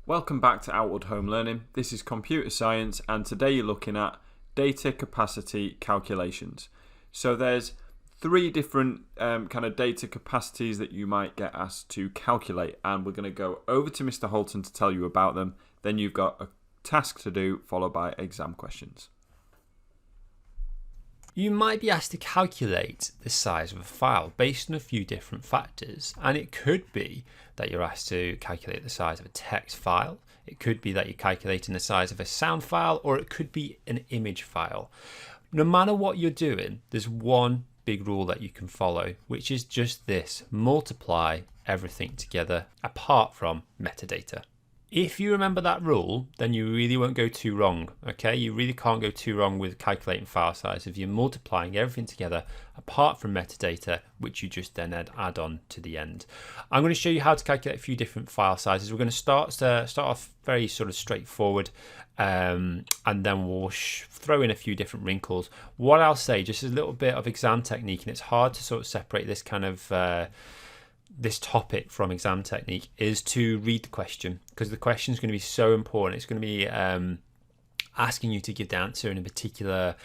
Welcome back to Outward Home Learning. This is computer science, and today you're looking at data capacity calculations. So there's three different kind of data capacities that you might get asked to calculate, and we're going to go over to Mr. Holton to tell you about them. Then you've got a task to do, followed by exam questions. You might be asked to calculate the size of a file based on a few different factors, and it could be that you're asked to calculate the size of a text file, it could be that you're calculating the size of a sound file, or it could be an image file. No matter what you're doing, there's one big rule that you can follow, which is just this: multiply everything together apart from metadata. If you remember that rule, then you really won't go too wrong, okay? You really can't go too wrong with calculating file size if you're multiplying everything together apart from metadata, which you just then add on to the end. I'm going to show you how to calculate a few different file sizes. We're going to start off very sort of straightforward, and then we'll throw in a few different wrinkles. What I'll say, just a little bit of exam technique, and it's hard to sort of separate this kind of this topic from exam technique, is to read the question, because the question is going to be so important. It's going to be asking you to give the answer in a particular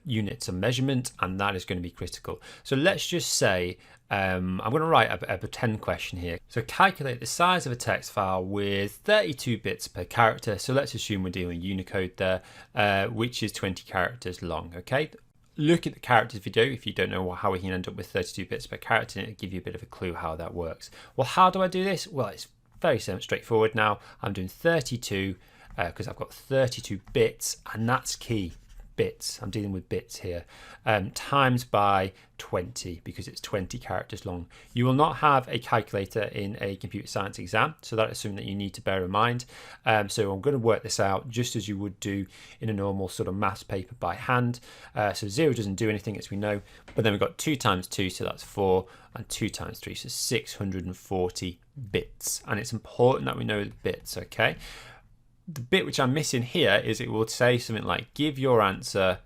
units of measurement, and that is going to be critical. So let's just say I'm going to write a pretend question here. So calculate the size of a text file with 32 bits per character. So let's assume we're dealing with Unicode there, which is 20 characters long. Okay. Look at the characters video if you don't know how we can end up with 32 bits per character, and it'll give you a bit of a clue how that works. Well, how do I do this? Well, it's very straightforward now. I'm doing 32 because I've got 32 bits, and that's key. Bits, I'm dealing with bits here, times by 20 because it's 20 characters long. You will not have a calculator in a computer science exam, so that is something that you need to bear in mind. So I'm going to work this out just as you would do in a normal sort of maths paper by hand. So 0 doesn't do anything, as we know, but then we've got 2 times 2, so that's 4, and 2 times 3, so 640 bits. And it's important that we know the bits, okay? The bit which I'm missing here is it will say something like give your answer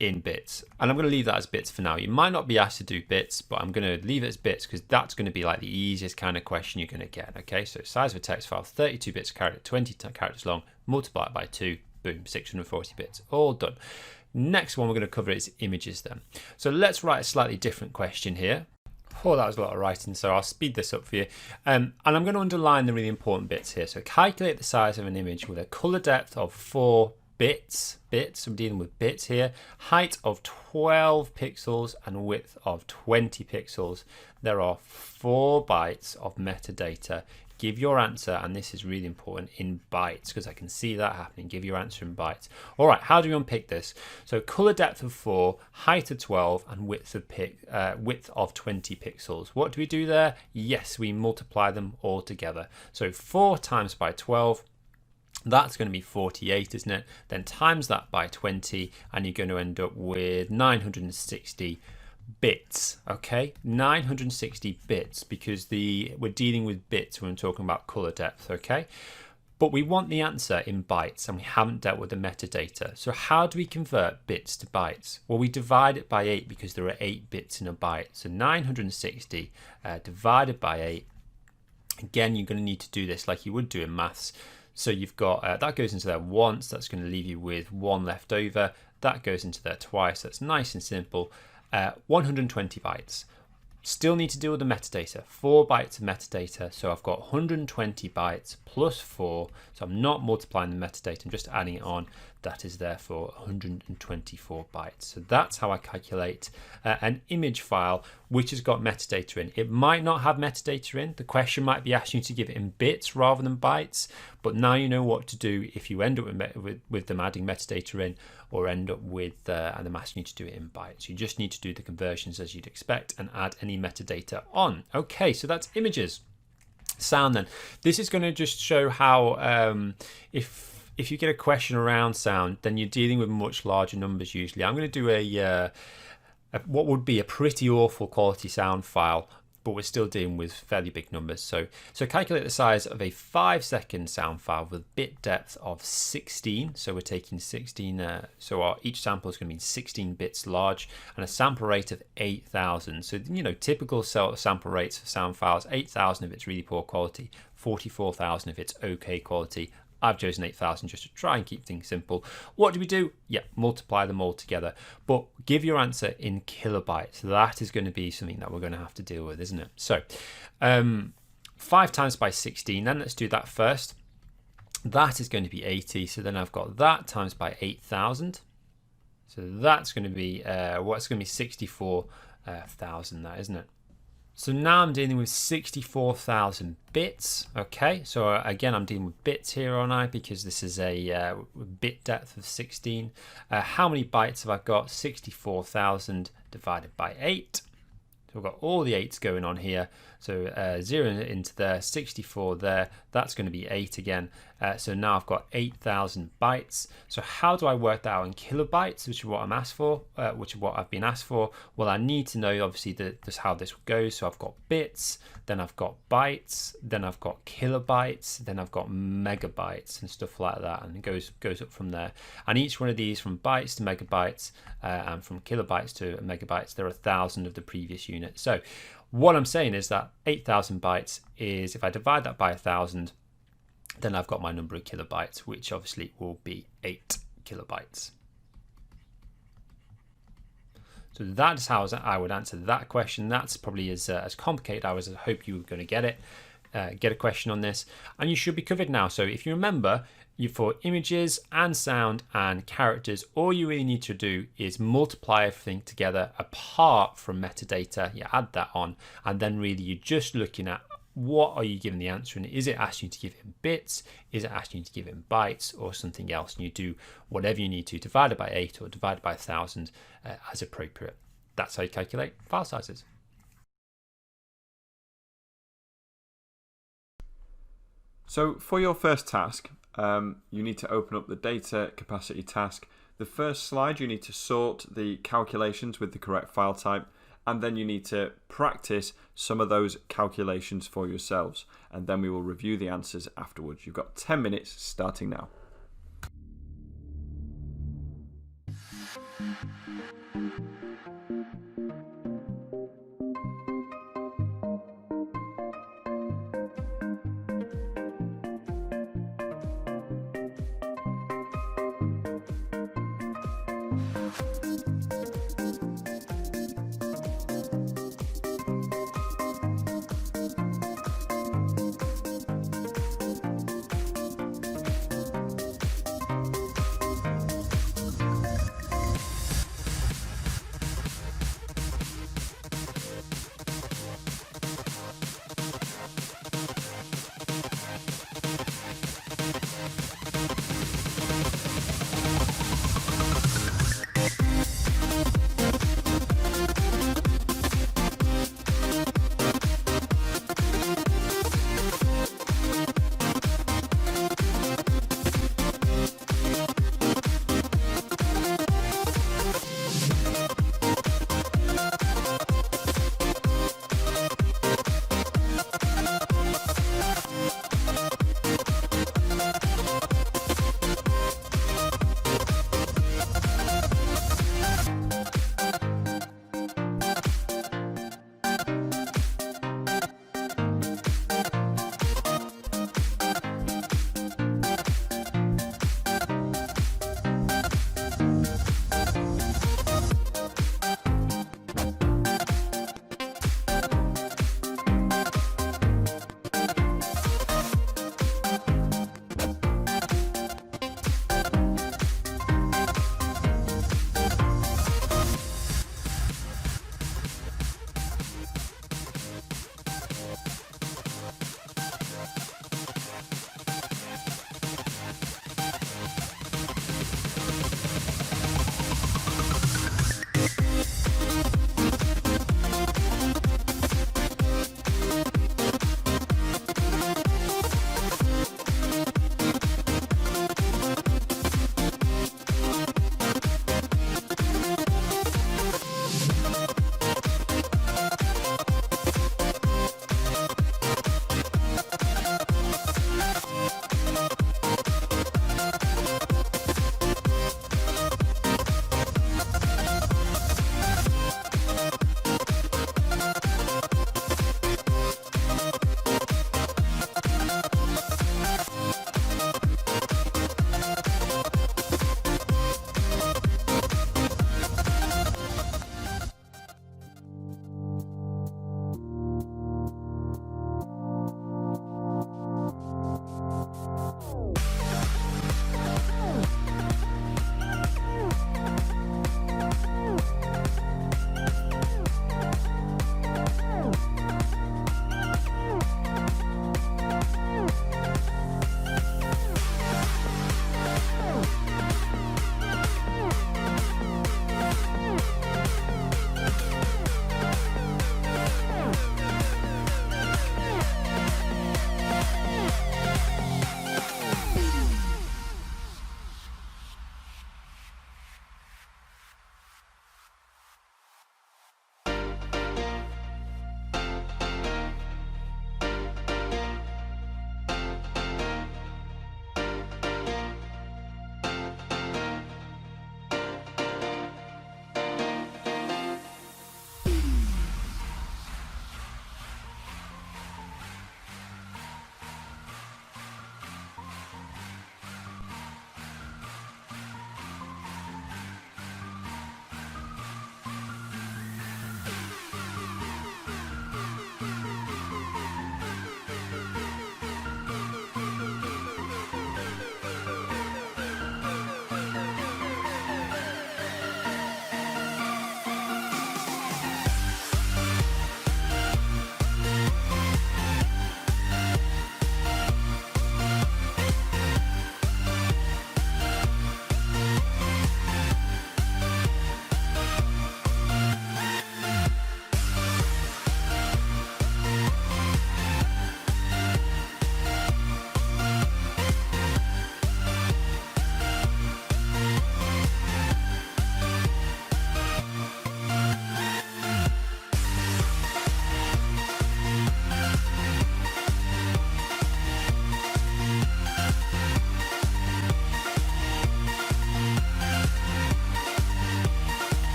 in bits, and I'm going to leave that as bits for now. You might not be asked to do bits, but I'm going to leave it as bits because that's going to be like the easiest kind of question you're going to get. Okay, so size of a text file, 32 bits per character, 20 characters long, multiply it by 2, boom, 640 bits, all done. Next one we're going to cover is images then. So let's write a slightly different question here. Oh, that was a lot of writing, so I'll speed this up for you. And I'm going to underline the really important bits here. So calculate the size of an image with a color depth of 4 bits. I'm dealing with bits here. Height of 12 pixels and width of 20 pixels. There are 4 bytes of metadata. Give your answer, and this is really important, in bytes, because I can see that happening. Give your answer in bytes. All right, how do we unpick this? So color depth of 4, height of 12, and width of 20 pixels. What do we do there? Yes, we multiply them all together. So 4 times by 12, that's going to be 48, isn't it? Then times that by 20, and you're going to end up with 960 bits. Okay, 960 bits, because we're dealing with bits when we're talking about color depth. Okay, but we want the answer in bytes, and we haven't dealt with the metadata. So how do we convert bits to bytes? Well, we divide it by 8 because there are 8 bits in a byte. So 960 divided by 8. Again, you're going to need to do this like you would do in maths. So you've got that goes into there once. That's going to leave you with 1 left over. That goes into there twice. That's nice and simple. 120 bytes. Still need to deal with the metadata. 4 bytes of metadata. So I've got 120 bytes plus 4. So I'm not multiplying the metadata, I'm just adding it on. That is therefore 124 bytes. So that's how I calculate an image file which has got metadata in. It might not have metadata in. The question might be asking you to give it in bits rather than bytes, but now you know what to do if you end up with them adding metadata in, or end up with them asking you to do it in bytes. You just need to do the conversions as you'd expect and add any metadata on. Okay, so that's images. Sound then. This is going to just show how if you get a question around sound, then you're dealing with much larger numbers usually. I'm going to do what would be a pretty awful quality sound file, but we're still dealing with fairly big numbers. So calculate the size of a 5-second sound file with bit depth of 16. So we're taking 16, each sample is going to be 16 bits large, and a sample rate of 8,000. So, typical sample rates for sound files, 8,000 if it's really poor quality, 44,000 if it's okay quality. I've chosen 8,000 just to try and keep things simple. What do? Yeah, multiply them all together. But give your answer in kilobytes. That is going to be something that we're going to have to deal with, isn't it? So 5 times by 16, then let's do that first. That is going to be 80. So then I've got that times by 8,000. So that's going to be, what's going to be 64,000, that, isn't it? So now I'm dealing with 64,000 bits. Okay, so again, I'm dealing with bits here, aren't I? Because this is a bit depth of 16. How many bytes have I got? 64,000 divided by 8. So we've got all the 8s going on here. So 0 into there, 64 there. That's going to be 8 again. So now I've got 8,000 bytes. So how do I work that out in kilobytes, which is what I'm asked for, which is what I've been asked for? Well, I need to know obviously just how this goes. So I've got bits, then I've got bytes, then I've got kilobytes, then I've got megabytes and stuff like that, and it goes up from there. And each one of these, from bytes to megabytes and from kilobytes to megabytes, there are 1,000 of the previous unit. So what I'm saying is that 8,000 bytes is, if I divide that by 1,000, then I've got my number of kilobytes, which obviously will be 8 kilobytes. So that's how I would answer that question. That's probably as complicated as I hope you were going to get a question on this, and you should be covered now. So if you remember, for images and sound and characters, all you really need to do is multiply everything together apart from metadata. You add that on, and then really you're just looking at what are you giving the answer in. Is it asking you to give it in bits? Is it asking you to give it in bytes or something else? And you do whatever you need to, divided by 8 or divided by 1,000 as appropriate. That's how you calculate file sizes. So for your first task, you need to open up the data capacity task. The first slide, you need to sort the calculations with the correct file type, and then you need to practice some of those calculations for yourselves, and then we will review the answers afterwards. You've got 10 minutes starting now.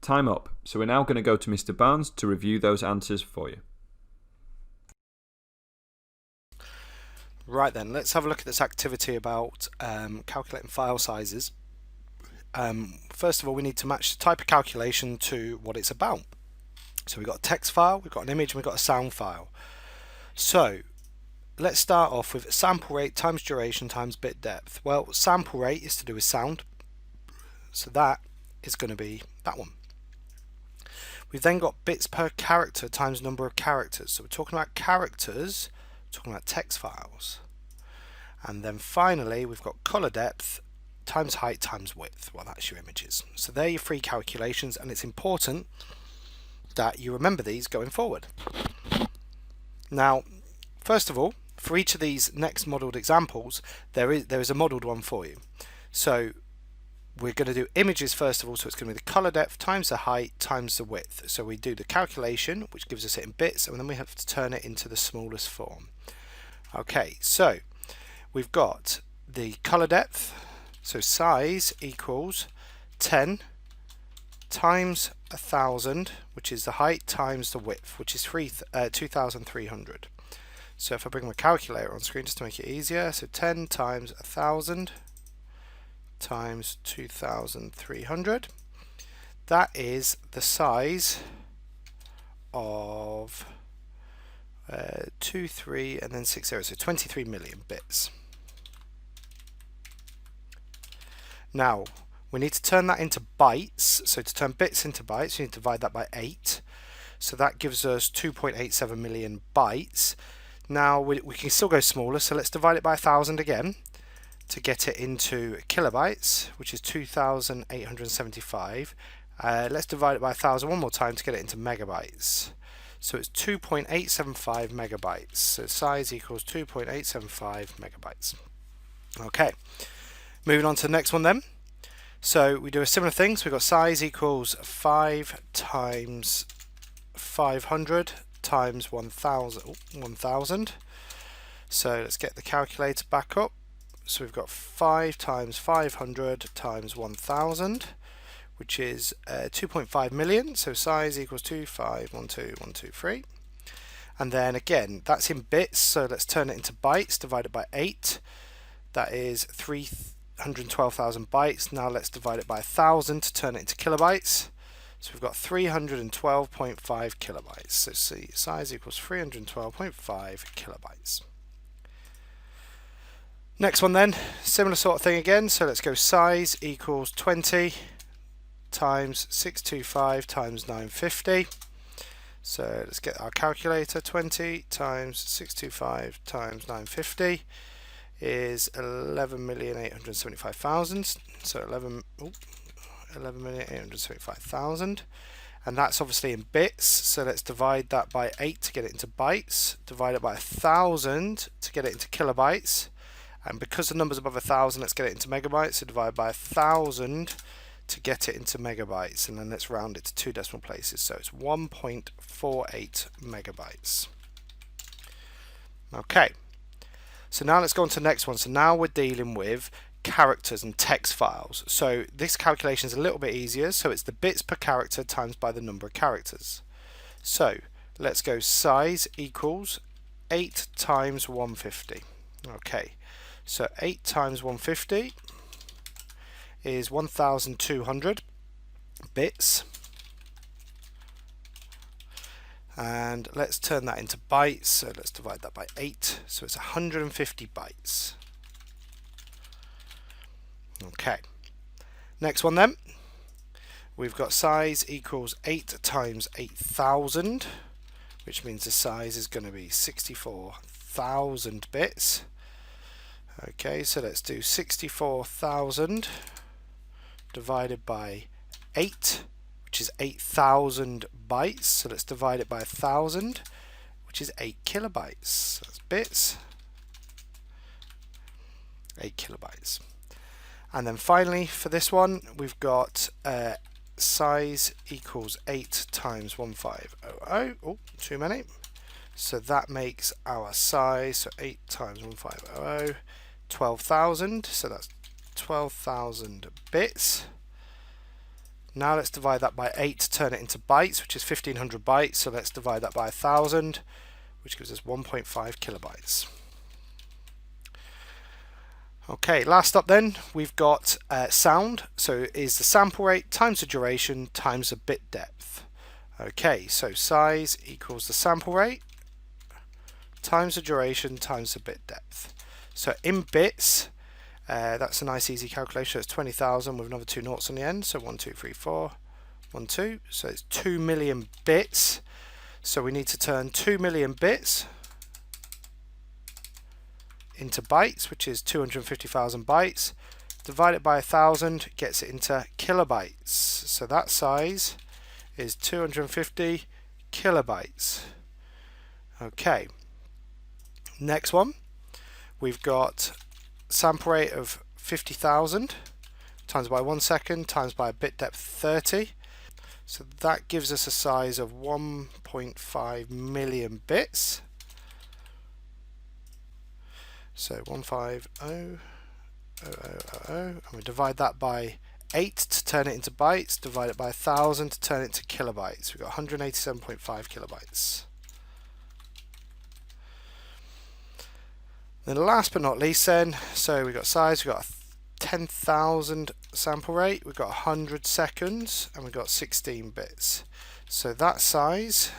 Time up. So we're now going to go to Mr. Barnes to review those answers for you. Right then, let's have a look at this activity about calculating file sizes. First of all, we need to match the type of calculation to what it's about. So we've got a text file, we've got an image, and we've got a sound file. So let's start off with sample rate times duration times bit depth. Well, sample rate is to do with sound, so that is going to be that one. We've then got bits per character times number of characters. So we're talking about characters, we're talking about text files. And then finally, we've got color depth times height times width. Well, that's your images. So they're your three calculations, and it's important that you remember these going forward. Now, first of all, for each of these next modelled examples, there is a modelled one for you. So we're going to do images first of all, so it's going to be the color depth times the height times the width. So we do the calculation, which gives us it in bits, and then we have to turn it into the smallest form. Okay, so we've got the color depth, so size equals 10 times 1000, which is the height, times the width, which is 2300. So if I bring my calculator on screen just to make it easier, so 10 times 1000 times 2300, that is the size of 2, 3 and then 6 zeros, so 23 million bits. Now we need to turn that into bytes, so to turn bits into bytes we need to divide that by 8, so that gives us 2.87 million bytes. Now we can still go smaller, so let's divide it by 1000 again to get it into kilobytes, which is 2875. Let's divide it by 1000 one more time to get it into megabytes. So it's 2.875 megabytes. So size equals 2.875 megabytes. Okay, moving on to the next one then. So we do a similar thing. So we've got size equals 5 times 500 times 1000. So let's get the calculator back up. So we've got 5 times 500 times 1000, which is 2.5 million. So size equals 2512123. And then again, that's in bits. So let's turn it into bytes. Divide it by 8. That is 312,000 bytes. Now let's divide it by 1000 to turn it into kilobytes. So we've got 312.5 kilobytes. So see, size equals 312.5 kilobytes. Next one then, similar sort of thing again. So let's go size equals 20 times 625 times 950. So let's get our calculator. 20 times 625 times 950 is 11,875,000. So 11,875,000. And that's obviously in bits, so let's divide that by 8 to get it into bytes, divide it by 1000 to get it into kilobytes, and because the number's above 1000, let's get it into megabytes, so divide by 1000 to get it into megabytes, and then let's round it to 2 decimal places, so it's 1.48 megabytes. Okay, so now let's go on to the next one. So now we're dealing with characters and text files. So this calculation is a little bit easier, so it's the bits per character times by the number of characters. So let's go size equals 8 times 150. Okay, so 8 times 150 is 1200 bits, and let's turn that into bytes, so let's divide that by 8, so it's 150 bytes. Okay, next one then, we've got size equals 8 times 8000, which means the size is going to be 64,000 bits. Okay, so let's do 64,000 divided by 8, which is 8,000 bytes. So let's divide it by 1000, which is 8 kilobytes. So that's bits, 8 kilobytes. And then finally, for this one, we've got size equals 8 times 1500. Oh, too many. So that makes our size, so 8 times 1500, 12,000. So that's 12,000 bits. Now let's divide that by 8 to turn it into bytes, which is 1500 bytes. So let's divide that by 1000, which gives us 1.5 kilobytes. Okay, last up then, we've got sound. So it is the sample rate times the duration times the bit depth. Okay, so size equals the sample rate times the duration times the bit depth. So in bits, that's a nice easy calculation. It's 20,000 with another 2 noughts on the end. So 1, 2, 3, 4, 1, 2. So it's 2 million bits. So we need to turn 2 million bits into bytes, which is 250,000 bytes. Divide it by 1000 gets it into kilobytes. So that size is 250 kilobytes. Okay. Next one, we've got sample rate of 50,000 times by 1 second times by a bit depth 30. So that gives us a size of 1.5 million bits. So 150,000, and we divide that by 8 to turn it into bytes, divide it by 1000 to turn it to kilobytes. We've got 187.5 kilobytes. Then last but not least then, so we've got size, we've got 10,000 sample rate, we've got 100 seconds, and we've got 16 bits. So that size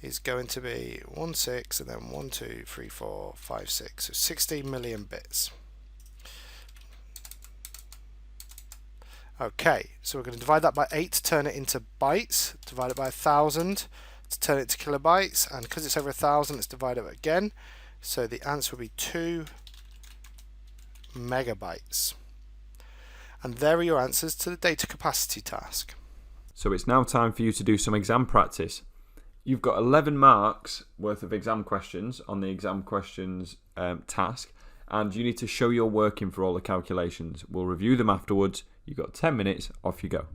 is going to be 16 and then 1, 2, 3, 4, 5, 6. So 16 million bits. Okay, so we're going to divide that by 8 to turn it into bytes, divide it by 1000 to turn it to kilobytes, and because it's over 1000, let's divide it again. So the answer will be 2 megabytes. And there are your answers to the data capacity task. So it's now time for you to do some exam practice. You've got 11 marks worth of exam questions on the exam questions task, and you need to show your working for all the calculations. We'll review them afterwards. You've got 10 minutes, off you go.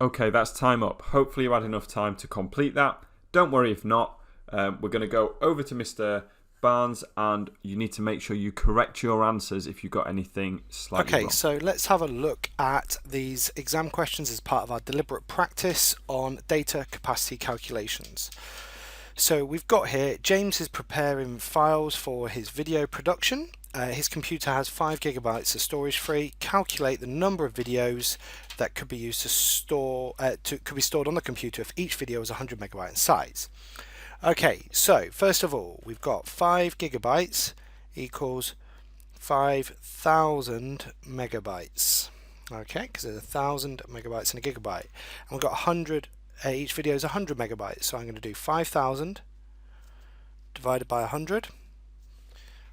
Okay, that's time up. Hopefully you had enough time to complete that. Don't worry if not. We're going to go over to Mr. Barnes, and you need to make sure you correct your answers if you've got anything slightly wrong. Okay, so let's have a look at these exam questions as part of our deliberate practice on data capacity calculations. So we've got here, James is preparing files for his video production. His computer has 5 gigabytes of storage free. Calculate the number of videos that could be used to store, could be stored on the computer if each video is 100 megabyte in size. Okay, so first of all, we've got 5 gigabytes equals 5,000 megabytes. Okay, because there's 1,000 megabytes and a gigabyte, and we've got 100. Each video is 100 megabytes, so I'm going to do 5,000 divided by 100,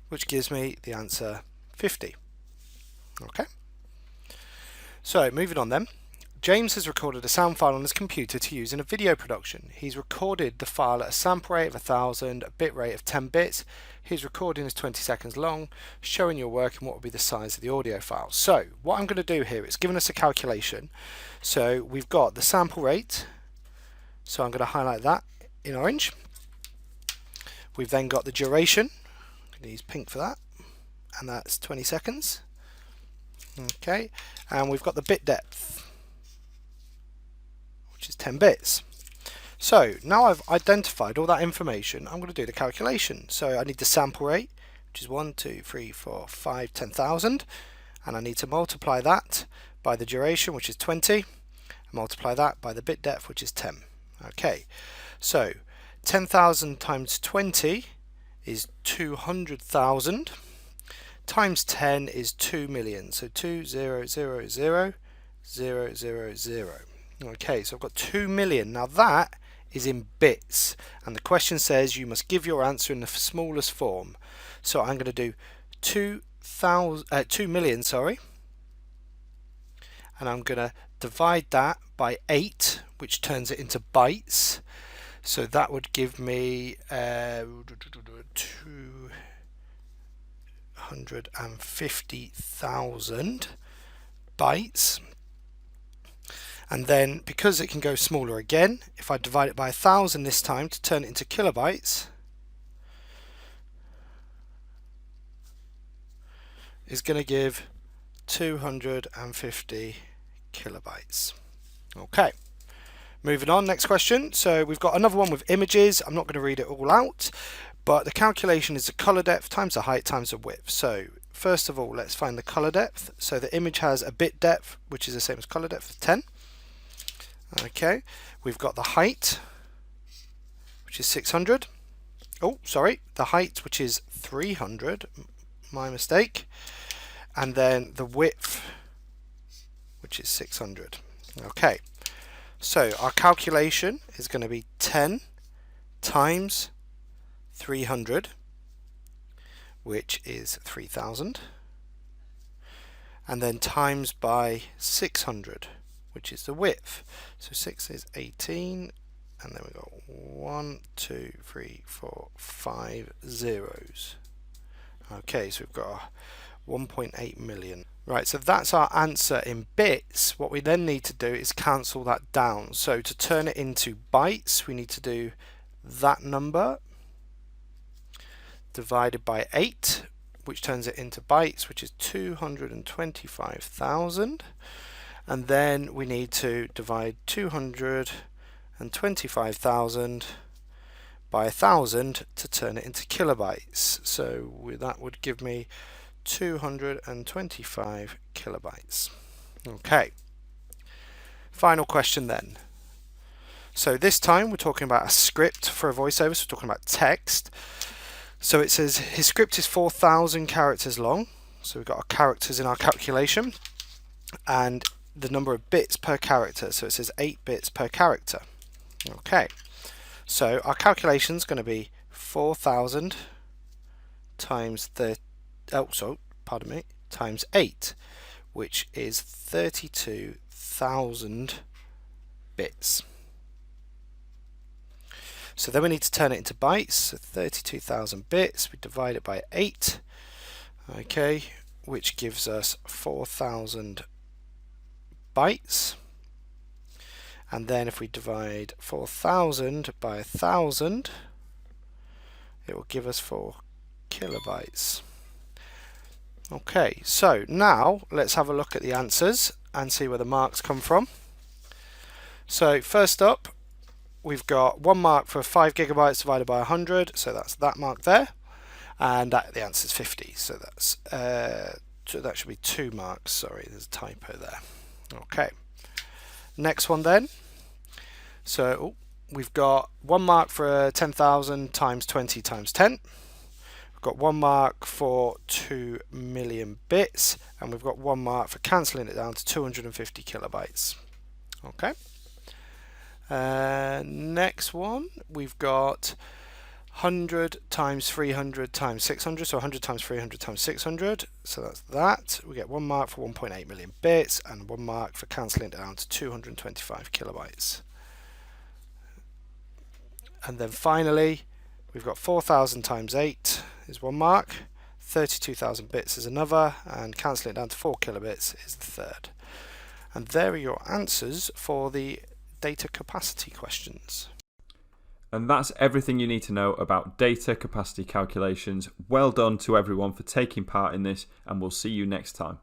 which gives me the answer 50. Okay. So moving on then. James has recorded a sound file on his computer to use in a video production. He's recorded the file at a sample rate of 1,000, a bit rate of 10 bits. His recording is 20 seconds long, showing your work and what will be the size of the audio file. So what I'm going to do here, it's given us a calculation. So we've got the sample rate, so I'm going to highlight that in orange. We've then got the duration, I'm going to use pink for that, and that's 20 seconds. Okay, and we've got the bit depth, which is 10 bits. So now I've identified all that information, I'm going to do the calculation. So I need the sample rate, which is 1, 2, 3, 4, 5, 10,000, and I need to multiply that by the duration, which is 20, and multiply that by the bit depth, which is 10. Okay, so 10,000 times 20 is 200,000, times 10 is 2 million, so 2,000,000,000. Okay, so I've got 2 million. Now that is in bits, and the question says you must give your answer in the smallest form. So I'm going to do 2 million, and I'm going to divide that by 8, which turns it into bytes. So that would give me 250,000 bytes. And then, because it can go smaller again, if I divide it by 1,000 this time to turn it into kilobytes, is going to give 250 kilobytes. Okay, moving on, next question. So we've got another one with images. I'm not going to read it all out, but the calculation is the color depth times the height times the width. So first of all, let's find the color depth. So the image has a bit depth, which is the same as color depth of 10. Okay, we've got the height, which is 600. Oh, sorry, the height, which is 300. My mistake. And then the width, which is 600. Okay, so our calculation is going to be 10 times 300, which is 3,000, and then times by 600, which is the width. So 6 is 18, and then we've got 1, 2, 3, 4, 5 zeros. Okay, so we've got 1.8 million. Right, so that's our answer in bits. What we then need to do is cancel that down. So to turn it into bytes, we need to do that number divided by 8, which turns it into bytes, which is 225,000. And then we need to divide 225,000 by 1,000 to turn it into kilobytes. So that would give me 225 kilobytes. Okay, final question then. So this time we're talking about a script for a voiceover, so we're talking about text. So it says his script is 4,000 characters long, so we've got our characters in our calculation, and the number of bits per character, so it says 8 bits per character. Okay, so our calculation is going to be 4,000 times times 8, which is 32,000 bits. So then we need to turn it into bytes, so 32,000 bits, we divide it by 8, okay, which gives us 4,000 bytes. And then if we divide 4,000 by 1,000, it will give us 4 kilobytes. Okay, so now let's have a look at the answers and see where the marks come from. So first up, we've got 1 mark for 5 gigabytes divided by 100, so that's that mark there, and the answer is 50, so that's that should be 2 marks. Sorry, there's a typo there. Okay, next one then. So we've got 1 mark for 10,000 times 20 times 10. We've got 1 mark for 2 million bits, and we've got 1 mark for cancelling it down to 250 kilobytes. Okay. Next one, we've got 100 times 300 times 600, so 100 times 300 times 600, so that's that. We get 1 mark for 1.8 million bits, and 1 mark for cancelling it down to 225 kilobytes. And then finally, we've got 4,000 times 8 is 1 mark, 32,000 bits is another, and cancelling it down to 4 kilobits is the third. And there are your answers for the data capacity questions. And that's everything you need to know about data capacity calculations. Well done to everyone for taking part in this, and we'll see you next time.